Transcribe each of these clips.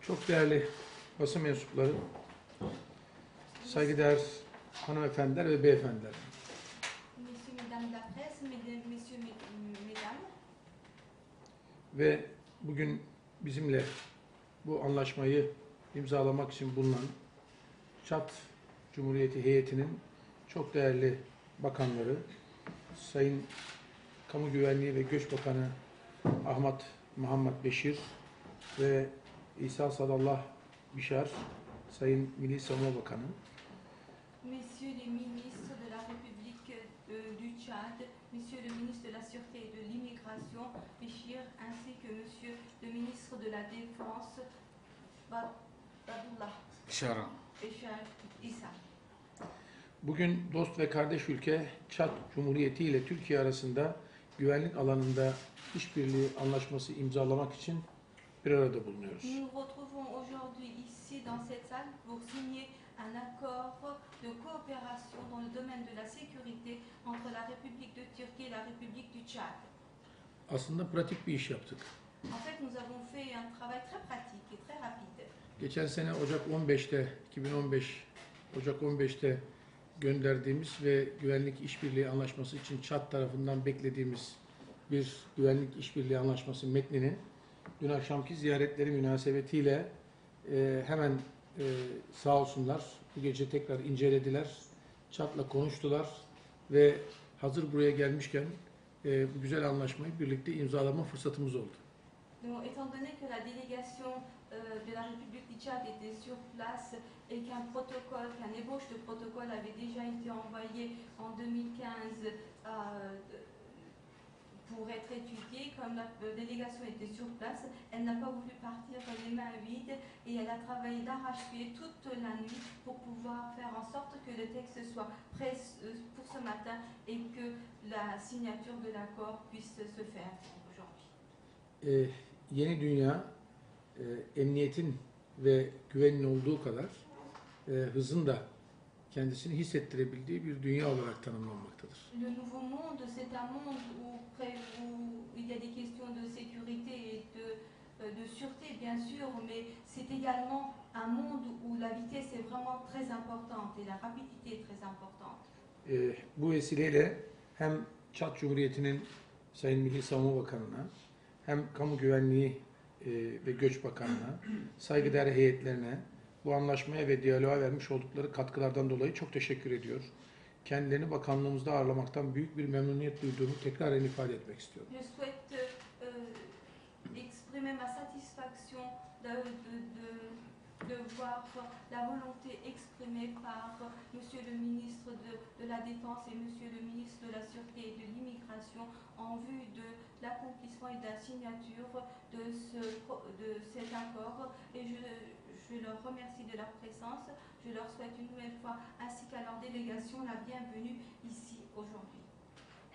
Çok değerli basın mensupları, saygıdeğer hanımefendiler ve beyefendiler. Messieurs, mesdames de la presse, messieurs, mesdames, Ve bugün bizimle bu anlaşmayı imzalamak için bulunan Çat Cumhuriyeti heyetinin çok değerli bakanları, Sayın Kamu Güvenliği ve Göç Bakanı Ahmet Muhammed Beşir ve İsa Sadallah Bişar, Sayın Milli Savunma Bakanı, messieurs les ministres de la République du Tchad, monsieur le ministre de la Sûreté et de l'Immigration, Béchir, ainsi que monsieur le ministre de la Défense, Badullah Béchar İsa. bugün dost ve kardeş ülke Çad Cumhuriyeti ile Türkiye arasında güvenlik alanında işbirliği anlaşması imzalamak için bir arada bulunuyoruz. Nous nous retrouvons aujourd'hui ici dans cette salle pour signer un accord de coopération dans le domaine de la sécurité entre la République de Turquie et la République du Tchad. Aslında pratik bir iş yaptık. En fait, nous avons fait un travail très pratique et très rapide. Geçen sene Ocak 15'te, 2015 Ocak 15'te gönderdiğimiz ve güvenlik işbirliği anlaşması için Çad tarafından beklediğimiz bir güvenlik işbirliği anlaşması metnini dün akşamki ziyaretleri münasebetiyle hemen sağ olsunlar bu gece tekrar incelediler. Çad'la konuştular ve hazır buraya gelmişken bu güzel anlaşmayı birlikte imzalama fırsatımız oldu. Donc, étant donné que la délégation de la République du Tchad était sur place et qu'un protocole, qu'un ébauche de protocole avait déjà été envoyé en 2015 pour être étudié, comme la délégation était sur place, elle n'a pas voulu partir les mains vides et elle a travaillé d'arrache-pied toute la nuit pour pouvoir faire en sorte que le texte soit prêt pour ce matin et que la signature de l'accord puisse se faire aujourd'hui. Yeni dünya emniyetin ve güvenin olduğu kadar hızın da kendisini hissettirebildiği bir dünya olarak tanımlanmaktadır. Le nouveau monde, c'est un monde où il y a des questions de sécurité et de sûreté, bien sûr, mais c'est également un monde où la vitesse est vraiment très importante et la rapidité est très importante. Bu vesileyle hem Çad Cumhuriyeti'nin Sayın Milli Savunma Bakanı'na hem Kamu Güvenliği ve Göç Bakanı'na, saygıdeğer heyetlerine bu anlaşmaya ve diyaloğa vermiş oldukları katkılardan dolayı çok teşekkür ediyor. Kendilerini bakanlığımızda ağırlamaktan büyük bir memnuniyet duyduğumu tekrar ifade etmek istiyorum. Je souhaite exprimer ma satisfaction de voir la volonté exprimée par monsieur le ministre de la Défense et monsieur le ministre de la Sûreté et de l'Immigration en vue de l'accomplissement et de la signature de cet accord. Et je leur remercie de leur présence. Je leur souhaite une nouvelle fois, ainsi qu'à leur délégation, la bienvenue ici aujourd'hui.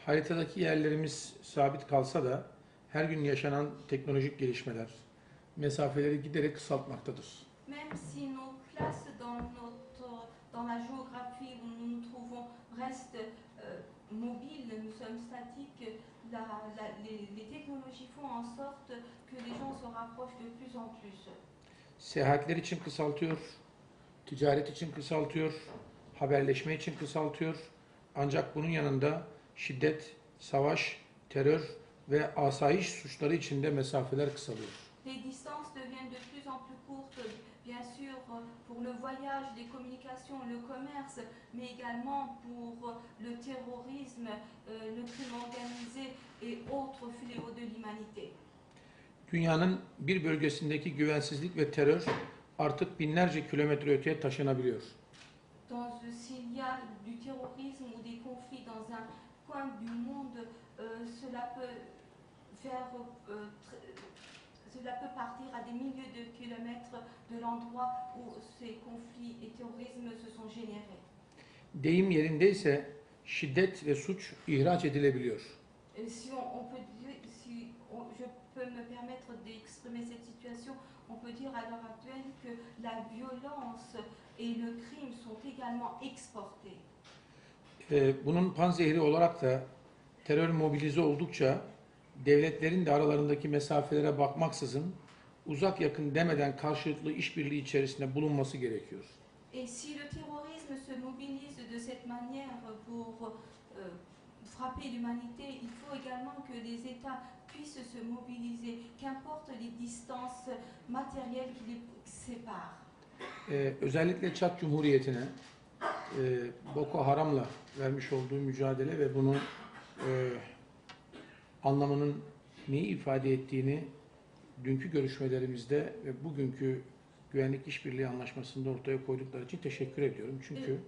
Haritadaki yerlerimiz sabit kalsa da her gün yaşanan teknolojik gelişmeler mesafeleri giderek kısaltmaktadır. Même si nos places dans la géographie où nous nous trouvons restent mobiles, nous sommes statiques, les technologies font en sorte que les gens se rapprochent de plus en plus. Seyahatler için kısaltıyor, ticaret için kısaltıyor, haberleşme için kısaltıyor. Ancak bunun yanında şiddet, savaş, terör ve asayiş suçları için de mesafeler kısalıyor. Les distances deviennent de plus en plus courtes, bien sûr, pour le voyage, les communications, le commerce, mais également pour le terrorisme, le crime organisé et autres fléaux de l'humanité. Dünyanın bir bölgesindeki güvensizlik ve terör artık binlerce kilometre öteye taşınabiliyor. S'il y a du terrorisme ou des conflits dans un coin du monde, cela peut partir à des milliers de kilomètres de l'endroit où ces conflits et terrorismes se sont générés. Deyim yerindeyse şiddet ve suç ihraç edilebiliyor. Je peux me permettre d'exprimer cette situation, on peut dire à l'heure actuelle que la violence et le crime sont également exportés. Bunun panzehri olarak da terör mobilize oldukça devletlerin de aralarındaki mesafelere bakmaksızın uzak yakın demeden karşılıklı işbirliği içerisinde bulunması gerekiyor. Et si le terrorisme se mobilise de cette manière pour frapper l'humanité, il faut également que les États puissent se mobiliser, qu'importe les distances matérielles qui les séparent. Özellikle Çad Cumhuriyeti'ne Boko Haram'la vermiş olduğu mücadele ve bunun anlamının neyi ifade ettiğini dünkü görüşmelerimizde ve bugünkü Güvenlik İşbirliği Anlaşması'nda ortaya koydukları için teşekkür ediyorum. Çünkü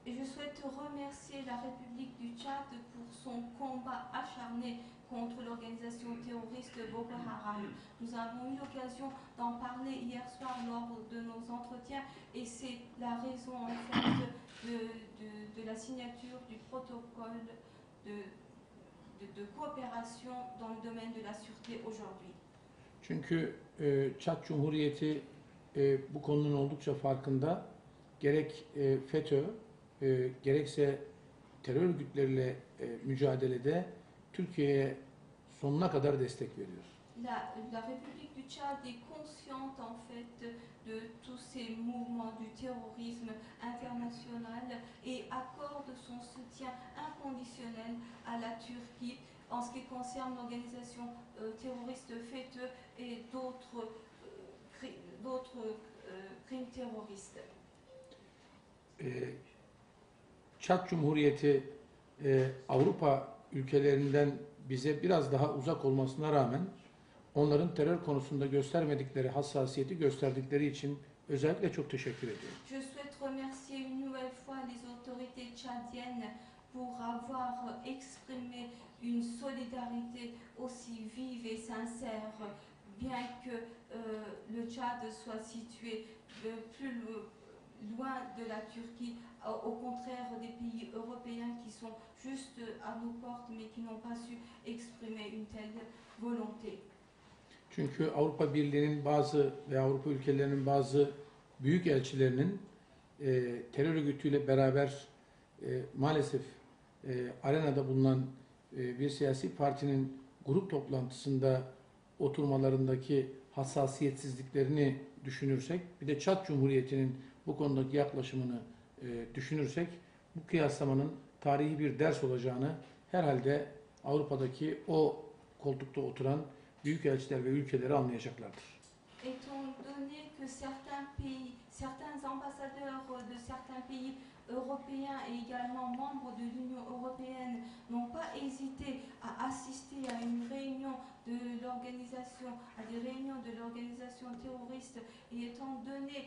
Et je souhaite remercier la République du Tchad pour son combat acharné contre l'organisation terroriste Boko Haram. Nous avons eu l'occasion d'en parler hier soir lors de nos entretiens et c'est la raison en fait de la signature du protocole de coopération dans le domaine de la sûreté aujourd'hui. Çünkü Çad Cumhuriyeti bu konunun oldukça farkında. Gerek FETÖ, gerekse terör örgütleriyle mücadelede Türkiye'ye sonuna kadar destek veriyor. La République du Tchad est consciente en fait de tous ces mouvements du terrorisme international et accorde son soutien inconditionnel à la Turquie en ce qui concerne l'organisation terroriste FETÖ et d'autres crimes terroristes. Çad Cumhuriyeti Avrupa ülkelerinden bize biraz daha uzak olmasına rağmen onların terör konusunda göstermedikleri hassasiyeti gösterdikleri için özellikle çok teşekkür ediyorum. Je souhaite remercier une nouvelle fois les autorités tchadiennes pour avoir exprimé une solidarité aussi vive et sincère, bien que le Tchad soit situé plus loin de la Turquie, au contraire des pays européens qui sont juste à nos portes mais qui n'ont pas su exprimer une telle volonté. Çünkü Avrupa Birliği'nin bazı ve Avrupa ülkelerinin bazı büyük elçilerinin terör örgütüyle beraber maalesef arenada bulunan bir siyasi partinin grup toplantısında oturmalarındaki hassasiyetsizliklerini düşünürsek, bir de Çad Cumhuriyeti'nin bu konudaki yaklaşımını düşünürsek, bu kıyaslamanın tarihi bir ders olacağını herhalde Avrupa'daki o koltukta oturan büyükelçiler ve ülkeleri anlayacaklardır. Étant donné que certains ambassadeurs de certains pays européens et également membres de l'Union européenne n'ont pas hésité à assister à une réunion de l'organisation, à des réunions de l'organisation terroriste, et étant donné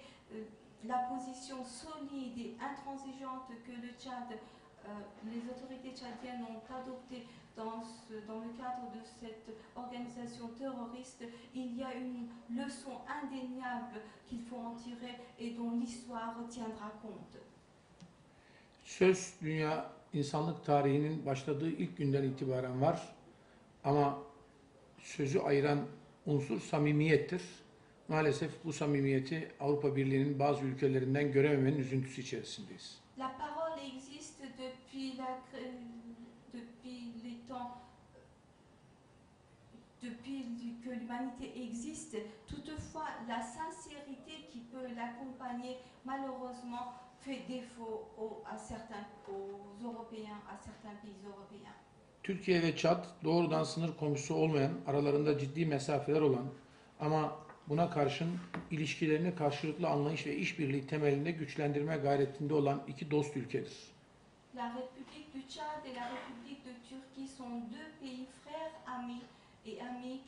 la position solide et intransigeante que le Tchad, les autorités tchadiennes ont adoptée dans le cadre de cette organisation terroriste, il y a une leçon indéniable qu'il faut en tirer et dont l'histoire tiendra compte. Söz dünya insanlık tarihinin başladığı ilk günden itibaren var ama sözü ayıran unsur samimiyettir. Maalesef bu samimiyeti Avrupa Birliği'nin bazı ülkelerinden görememenin üzüntüsü içerisindeyiz. La parole existe depuis les temps, depuis que l'humanité existe. Toutefois, la sincérité qui peut l'accompagner, malheureusement, fait défaut aux Européens, à certains pays européens. Türkiye ve Çad doğrudan sınır komşusu olmayan, aralarında ciddi mesafeler olan ama buna karşın ilişkilerini karşılıklı anlayış ve işbirliği temelinde güçlendirme gayretinde olan iki dost ülkedir. La République du Tchad et la République de Turquie sont deux pays frères amis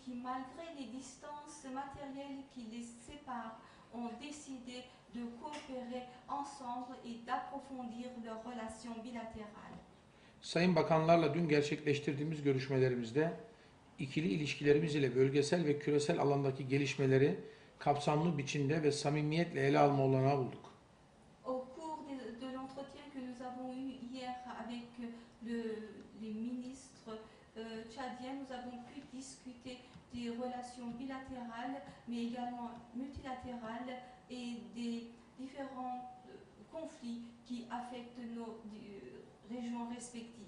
qui, malgré les distances matérielles qui les séparent, ont décidé de coopérer ensemble et d'approfondir leurs relations bilatérales. Sayın Bakanlarla dün gerçekleştirdiğimiz görüşmelerimizde ikili ilişkilerimiz ile bölgesel ve küresel alandaki gelişmeleri kapsamlı biçimde ve samimiyetle ele alma olanağı bulduk. Au cours de l'entretien que nous avons eu hier avec les ministres tchadiens, nous avons pu discuter des relations bilatérales, mais également multilatérales et des différents conflits qui affectent nos régions respectives.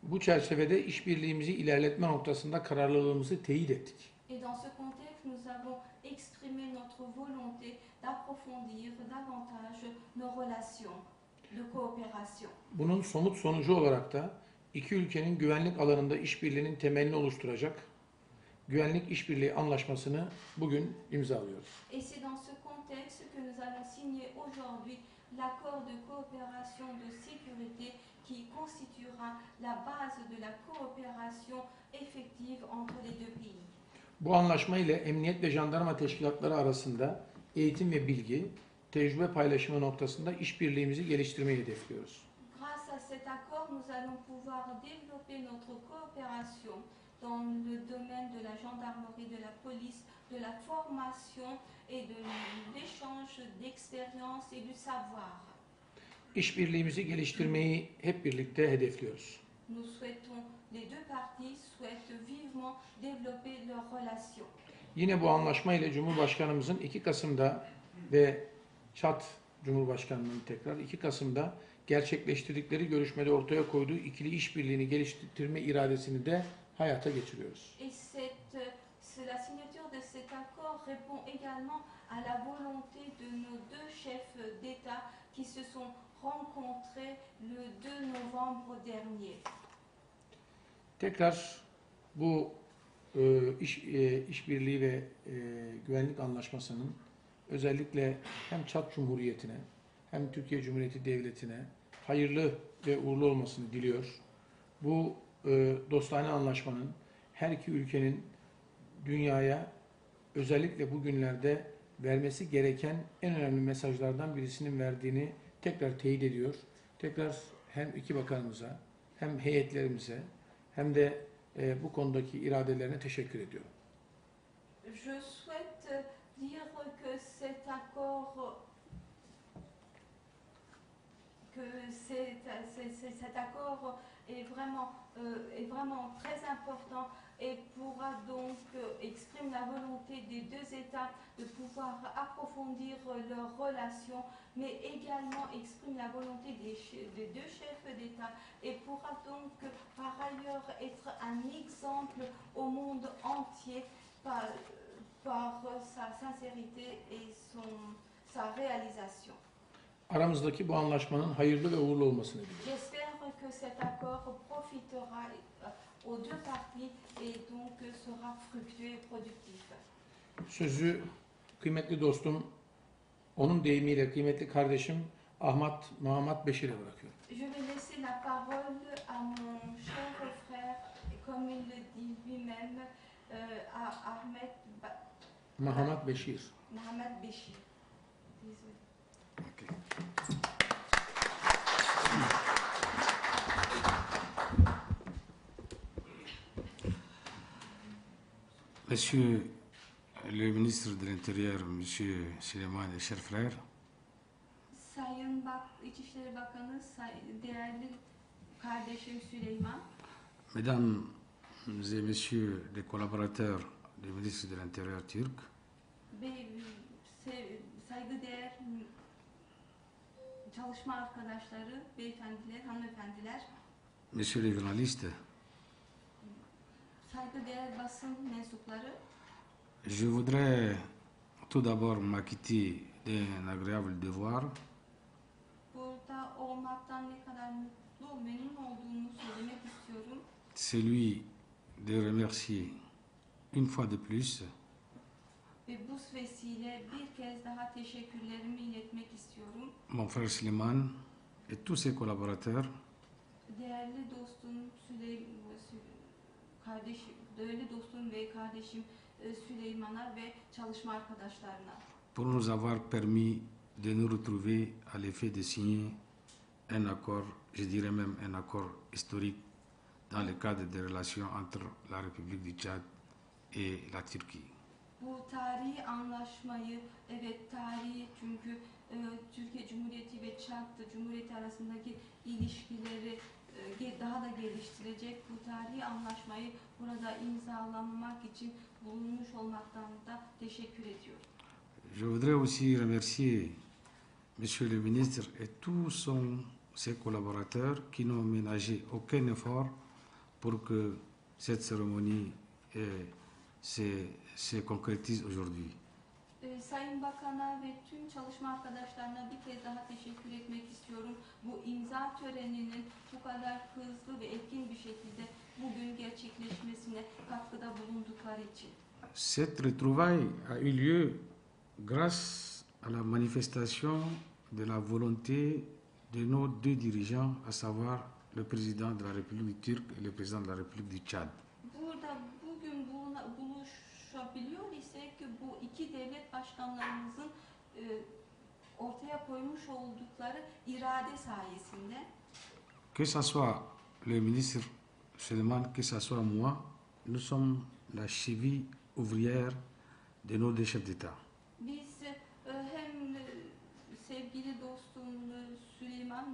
Bu çerçevede işbirliğimizi ilerletme noktasında kararlılığımızı teyit ettik. Et dans ce contexte, nous avons exprimé notre volonté d'approfondir davantage nos relations de coopération. Bunun somut sonucu olarak da iki ülkenin güvenlik alanında işbirliğinin temelini oluşturacak güvenlik işbirliği anlaşmasını bugün imzalıyoruz. Et c'est dans ce contexte que nous allons signer aujourd'hui l'accord de coopération de sécurité qui constituera la base de la coopération effective entre les deux pays. Bu anlaşma ile emniyet ve jandarma teşkilatları arasında eğitim ve bilgi, tecrübe paylaşımı noktasında işbirliğimizi geliştirmeyi hedefliyoruz. Grâce à cet accord, nous allons pouvoir développer notre coopération dans le domaine de la gendarmerie, de la police, de la formation et de l'échange d'expérience et du savoir. İşbirliğimizi geliştirmeyi hep birlikte hedefliyoruz. Nous souhaitons, les deux parties souhaitent vivement développer leurs relations. Yine bu anlaşma ile Cumhurbaşkanımızın 2 Kasım'da ve Çad Cumhurbaşkanlığı'nın tekrar 2 Kasım'da gerçekleştirdikleri görüşmede ortaya koyduğu ikili işbirliğini geliştirme iradesini de hayata geçiriyoruz. Et la signature de cet accord répond également à la volonté de nos deux chefs d'État qui se sont rencontrés le 2 novembre dernier. Tekrar bu işbirliği ve güvenlik anlaşmasının özellikle hem Çad Cumhuriyeti'ne hem Türkiye Cumhuriyeti Devleti'ne hayırlı ve uğurlu olmasını diliyor. Bu dostane anlaşmanın her iki ülkenin dünyaya özellikle bugünlerde vermesi gereken en önemli mesajlardan birisinin verdiğini tekrar teyit ediyor. Tekrar hem iki bakanımıza hem heyetlerimize hem de bu konudaki iradelerine teşekkür ediyorum. Je souhaite dire que cet accord est vraiment très important et pourra donc exprimer la volonté des deux États de pouvoir approfondir leurs relations, mais également exprime la volonté des deux chefs d'État et pourra donc par ailleurs être un exemple au monde entier par sa sincérité et sa réalisation. Aramızdaki bu anlaşmanın hayırlı ve uğurlu olmasını diliyorum. J'espère que cet accord profitera aux deux parties et donc sera fructueux et productif. Sözü kıymetli dostum, onun deyimiyle kıymetli kardeşim Ahmet Muhammed Beşir'e bırakıyorum. Je vais laisser la parole à mon cher frère, comme il le dit lui-même, à Muhammed Beşir. Mohamed Béchir. Désolé. Okay. Monsieur le ministre de l'Intérieur, Monsieur Süleyman et chers frères, Sayın İçişleri Bakanı, değerli kardeşim Süleyman, Mesdames et Messieurs les collaborateurs du ministre de l'Intérieur turc, saygıdeğer çalışma arkadaşları, beyefendiler, hanımefendiler, Messieurs les journalistes, saygıdeğer basın mensupları, je voudrais tout d'abord m'acquitter d'un agréable devoir burada olmaktan ne kadar mutlu, memnun olduğumu söylemek istiyorum. celui de remercier une fois de plus Ve bu vesile bir kez daha teşekkürlerimi iletmek istiyorum. mon frère Süleyman et tous ses collaborateurs Değerli dostum değerli dostum ve kardeşim Süleyman'a ve çalışma arkadaşlarına. pour nous avoir permis de nous retrouver à l'effet de signer un accord, je dirais même un accord historique dans le cadre des relations entre la République du Tchad et la Turquie. Bu tarihi anlaşmayı, evet tarihi çünkü Türkiye Cumhuriyeti ve Çad Cumhuriyeti arasındaki ilişkileri daha da geliştirecek bu tarihi anlaşmayı burada imzalamak için bulunmuş olmaktan da teşekkür ediyorum. Je voudrais aussi remercier Monsieur le ministre et tous ses collaborateurs qui n'ont ménagé aucun effort pour que cette cérémonie se concrétise aujourd'hui. Sayın Bakan'a ve tüm çalışma arkadaşlarına bir kez daha teşekkür etmek istiyorum. Bu imza töreninin bu kadar hızlı ve etkin bir şekilde bugün gerçekleşmesine katkıda bulundukları için. Cette retrouvaille a eu lieu grâce à la manifestation de la volonté de nos deux dirigeants, à savoir le président de la République turque et le président de la République du Tchad. Burada bugün buluşabiliyor isek bu iki devlet başkanlarımızın ortaya koymuş oldukları irade sayesinde. Que ce soit le ministre Suleiman, que ce soit moi, nous sommes la cheville ouvrière de nos deux chefs d'État. Biz hem sevgili dostum Süleyman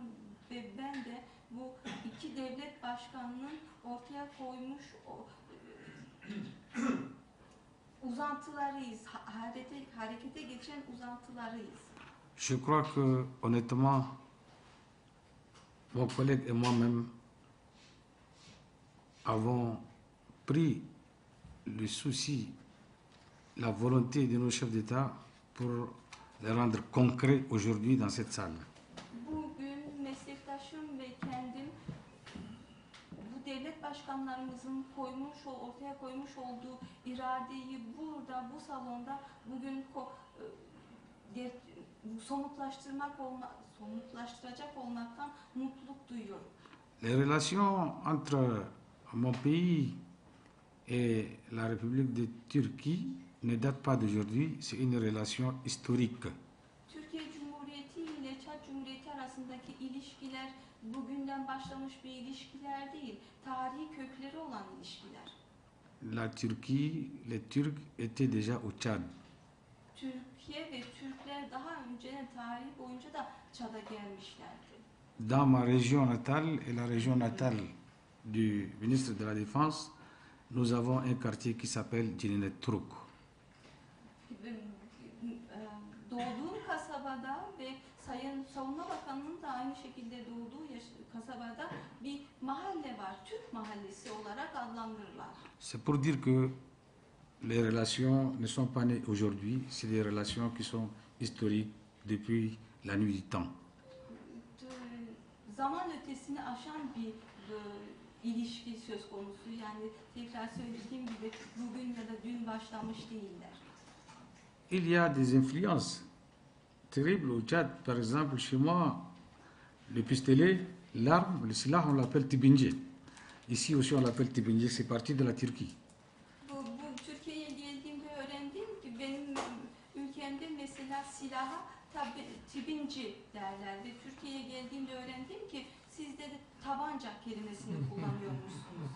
ve ben de bu iki devlet başkanının ortaya koymuş uzantılarıyız, harekete geçen uzantılarıyız. Je crois que, honnêtement, mon collègue et moi-même avons pris le souci, la volonté de nos chefs d'État pour les rendre concrets aujourd'hui dans cette salle. Bugün meslektaşım ve kendim bu devlet başkanlarımızın ortaya koymuş olduğu iradeyi burada, bu salonda bugün somutlaştıracak olmaktan mutluluk duyuyorum. Les relations entre mon pays et la République de Turquie ne datent pas d'aujourd'hui, c'est une relation historique. Türkiye Cumhuriyeti ile Çad Cumhuriyeti arasındaki ilişkiler bugünden başlamış bir ilişkiler değil, tarihi kökleri olan ilişkiler. La Turquie, les Turcs étaient déjà au Tchad. Türkiye ve Türkler daha önce tarih boyunca da Çad'a gelmişlerdi. Dans ma région natale et la région natale du ministre de la Défense, nous avons un quartier qui s'appelle Cininet Turk. Doğduğum kasabada ve Sayın Savunma Bakanı'nın da aynı şekilde doğduğu kasabada bir mahalle var. Türk Mahallesi olarak adlandırırlar. C'est pour dire que les relations ne sont pas nées aujourd'hui, c'est des relations qui sont historiques depuis la nuit du temps. Zaman ötesini aşan bir ilişki söz konusu. Yani tekrar söylediğim gibi bugün ya da dün başlamış değiller. Il y a des influences terribles au Tchad. Par exemple, chez moi, le pistolet, l'arme, le silah, on l'appelle tibince. Ici aussi, on l'appelle tibince. C'est parti de la Turquie. Bu Türkiye'ye geldiğimde öğrendim ki benim ülkemde mesela silaha tibinci derler ve Türkiye'ye geldiğimde öğrendim ki sizde de tabanca kelimesini kullanıyormuşsunuz.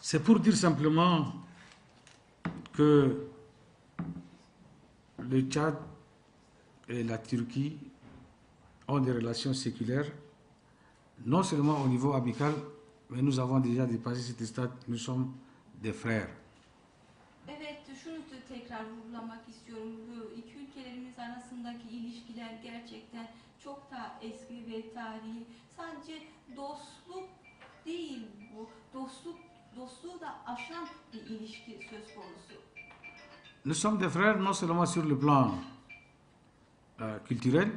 C'est pour dire simplement que le Tchad et la Turquie ont des relations séculaires, non seulement au niveau amical, mais nous avons déjà dépassé cet stade, nous sommes des frères. Evet, şunu tekrar vurgulamak istiyorum. Bu iki ülkelerimiz arasındaki ilişkiler gerçekten çok daha eski ve tarihi. Sadece dostluk değil bu. Dostluğu da aşan bir ilişki söz konusu. Nous sommes des frères non seulement sur le plan culturel,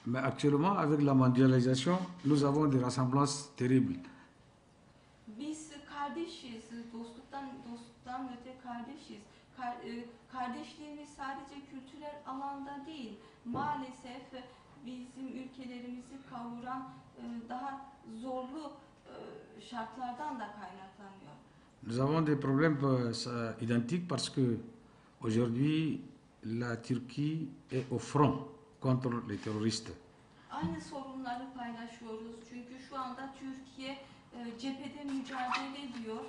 mais actuellement avec la mondialisation, nous avons des ressemblances terribles. Biz kardeşiz, dostluktan öte kardeşiz. Kardeşliğimiz sadece kültürel alanda değil, maalesef bizim ülkelerimizi kavuran daha zorlu şartlardan da kaynaklanıyor. Nous avons des problèmes identiques parce que aujourd'hui la Turquie est au front contre les terroristes. Aynı sorunları paylaşıyoruz çünkü şu anda Türkiye cephede mücadele ediyor.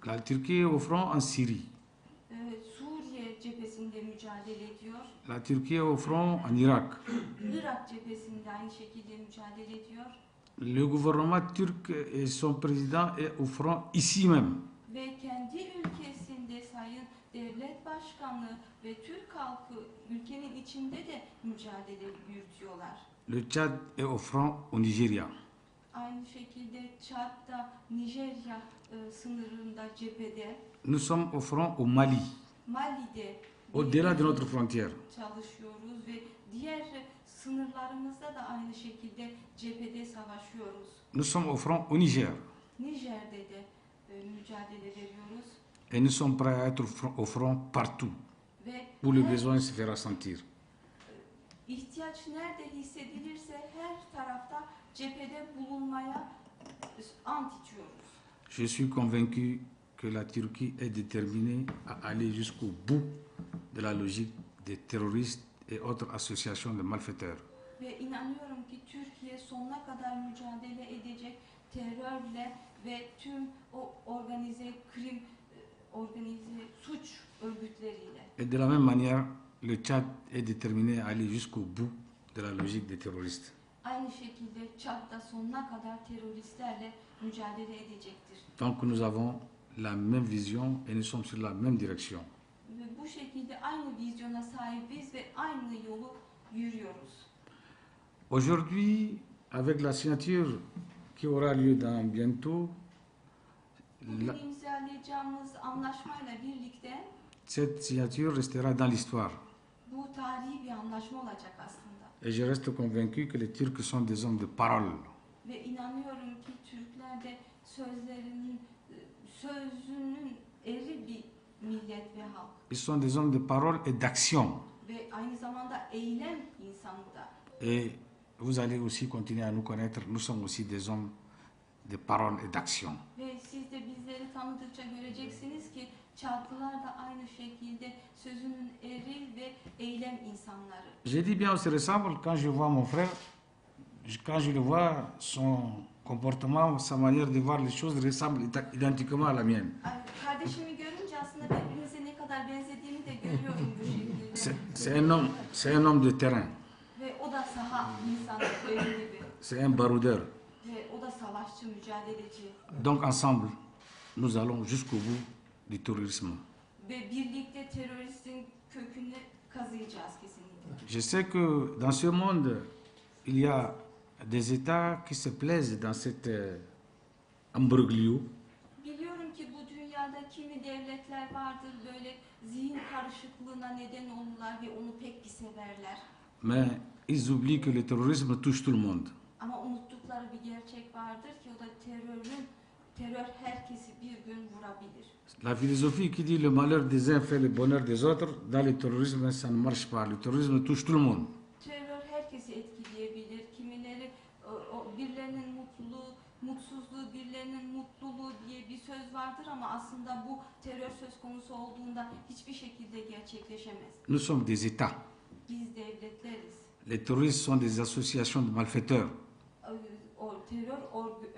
La Turquie est au front en Syrie. Suriye cephesinde mücadele ediyor. La Turquie est au front en Irak. Irak cephesinde aynı şekilde mücadele ediyor. Le gouvernement turc et son président est au front ici même. Ve kendi ülkesinde sayın devlet başkanı ve Türk halkı ülkenin içinde de mücadele yürütüyorlar. Le Tchad est au front au Nigeria. Aynı şekilde Çad'da, Nijerya sınırında cephede. Nous sommes au front au Mali, Mali'de au-delà de notre frontière. çalışıyoruz ve diğer sınırlarımızda da aynı şekilde cephede savaşıyoruz. Nous sommes au front au Niger. Nijer'de de mücadele veriyoruz Et nous sommes prêts à être au front partout ve où le besoin se fera sentir. ihtiyaç nerede hissedilirse her tarafta cephede bulunmaya ant içiyoruz. Je suis convaincu que la Turquie est déterminée à aller jusqu'au bout de la logique des terroristes et autres associations de malfaiteurs. Ve inanıyorum ki Türkiye sonuna kadar mücadele edecek terörle ve tüm o organize suç örgütleriyle. Et de la même manière, le Tchad est déterminé à aller jusqu'au bout de la logique des terroristes. Aynı şekilde Çad'da sonuna kadar teröristlerle mücadele edecektir. Donc nous avons la même vision et nous sommes sur la même direction. Ve bu şekilde aynı vizyona sahibiz ve aynı yolu yürüyoruz. Aujourd'hui, avec la signature qui aura lieu dans bientôt, Bugün imzalayacağımız anlaşmayla birlikte cette signature restera dans l'histoire. bu tarihi bir anlaşma olacak aslında. Et je reste convaincu que les Turcs sont des hommes de parole. Ve inanıyorum ki Türkler de sözünün eri bir millet ve halk. Ils sont des hommes de parole et d'action. Ve aynı zamanda eylem insanı da. Et vous allez aussi continuer à nous connaître. Nous sommes aussi des hommes de parole et d'action. Ve siz de bizleri tanıdıkça göreceksiniz ki Çatlılar da aynı şekilde sözünün eri ve eylem insanları. J'ai dit bien on se ressemble quand je vois mon frère, quand je le vois, son comportement, sa manière de voir les choses ressemble identiquement à la mienne. Kardeşimi görünce aslında birbirimize ne kadar benzediğimi de görüyorum bu şekilde. C'est un homme de terrain. Ve o da saha insanı benim gibi. C'est un baroudeur. Ve o da savaşçı, mücadeleci. Donc ensemble, nous allons jusqu'au bout du terrorisme. Ve birlikte teröristin kökünü kazıyacağız kesinlikle. Je sais que dans ce monde, il y a des États qui se plaisent dans cet imbroglio. Biliyorum ki bu dünyada kimi devletler vardır böyle zihin karışıklığına neden olurlar ve onu pek bir severler. Mais ils oublient que le terrorisme touche tout le monde. Ama unuttukları bir gerçek vardır ki o da terör herkesi bir gün vurabilir. La philosophie qui dit le malheur des uns fait le bonheur des autres, dans le terrorisme, ça ne marche pas. Le terrorisme touche tout le monde. Terör herkesi etkileyebilir. Kimileri birilerinin mutsuzluğu, birilerinin mutluluğu diye bir söz vardır ama aslında bu terör söz konusu olduğunda hiçbir şekilde gerçekleşemez. Nous sommes des États. Biz devletleriz. Les terroristes sont des associations de malfaiteurs. O terör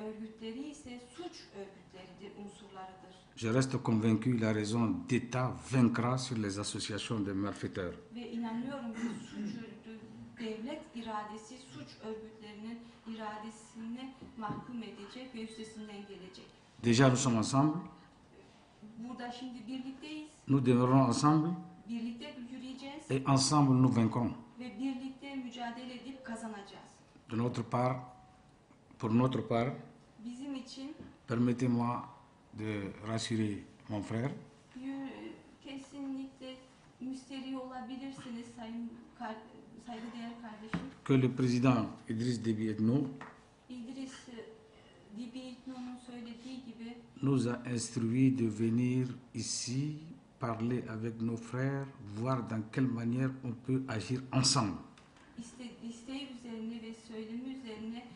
örgütleri ise suç örgütleridir, unsurlarıdır. Je reste convaincu la raison d'État vaincra sur les associations de malfaiteurs. Ve inanıyorum ki devlet iradesi suç örgütlerinin iradesini mahkum edecek ve üstesinden gelecek. Déjà nous sommes ensemble, Burada şimdi birlikteyiz, nous demeurons ensemble birlikte yürüyeceğiz et ensemble nous vaincrons. ve birlikte mücadele edip kazanacağız. De notre part, pour notre part, Bizim için permettez-moi de rassurer mon frère kesinlikle müsterih olabilirsiniz saygıdeğer kardeşim. que le président Idriss Déby Itno İdris Déby Itno'nun söylediği gibi nous a instruit de venir ici parler avec nos frères, voir dans quelle manière on peut agir ensemble. isteği üzerine ve söylemi üzerine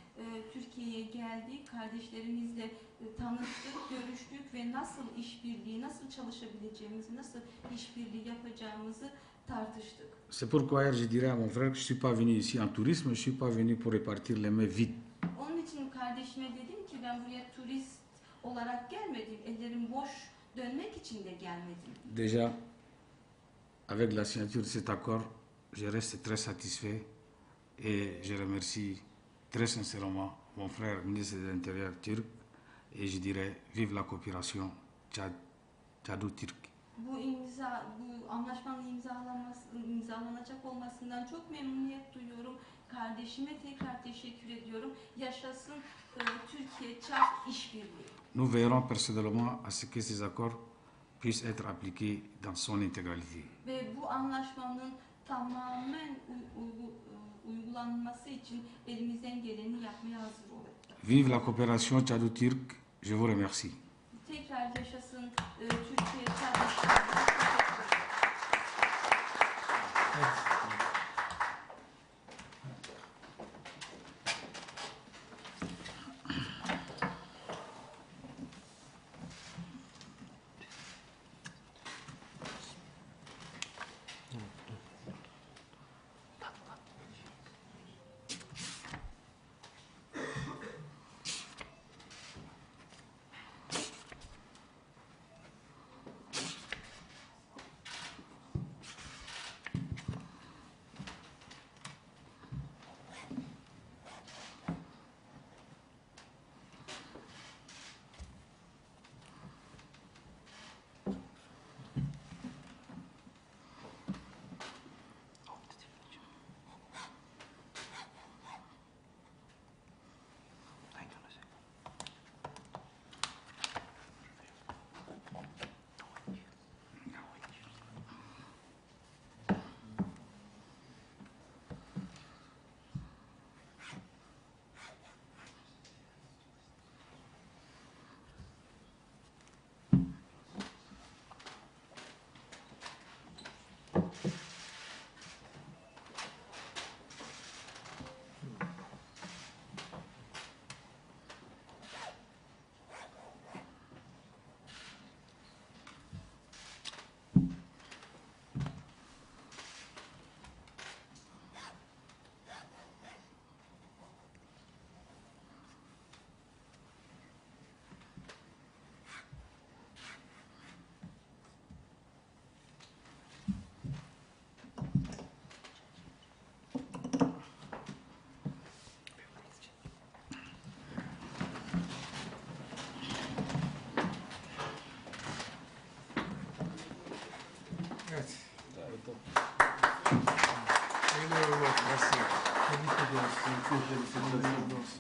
Türkiye'ye geldik, kardeşlerimizle tanıştık, görüştük ve nasıl işbirliği, nasıl çalışabileceğimizi, nasıl işbirliği yapacağımızı tartıştık. C'est pourquoi hier je dirais à mon frère que je ne suis pas venu ici en tourisme, je ne suis pas venu pour répartir les mains vides. Onun için kardeşime dedim ki ben buraya turist olarak gelmedim, ellerim boş dönmek için de gelmedim. Déjà, avec la signature de cet accord, je reste très satisfait et je remercie très sincèrement mon frère ministre de l'Intérieur turc et je dirais vive la coopération Tchado-Turc. Bu anlaşmanın imzalanacak olmasından çok memnuniyet duyuyorum. Kardeşime tekrar teşekkür ediyorum. Yaşasın Türkiye-Çad işbirliği. Nous veillerons personnellement à ce que ces accords puisse être appliquée dans son intégralité. Ve bu anlaşmanın tamamen uygulanması için elimizden geleni yapmaya hazır olalım. Vive la coopération tchado-turque. Je vous remercie. Tekrar yaşasın Türkiye kardeşlerimiz. Evet. Evet. Hayırlı uğurlu olsun. Tebrik ediyoruz. Hayırlı olsun.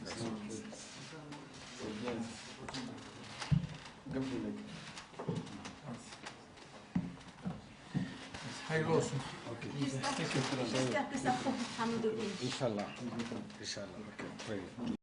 Hayırlı olsun. J'espère que ça profitera à nos deux pays. Inch'Allah. Inch'Allah. Okay. Très bien.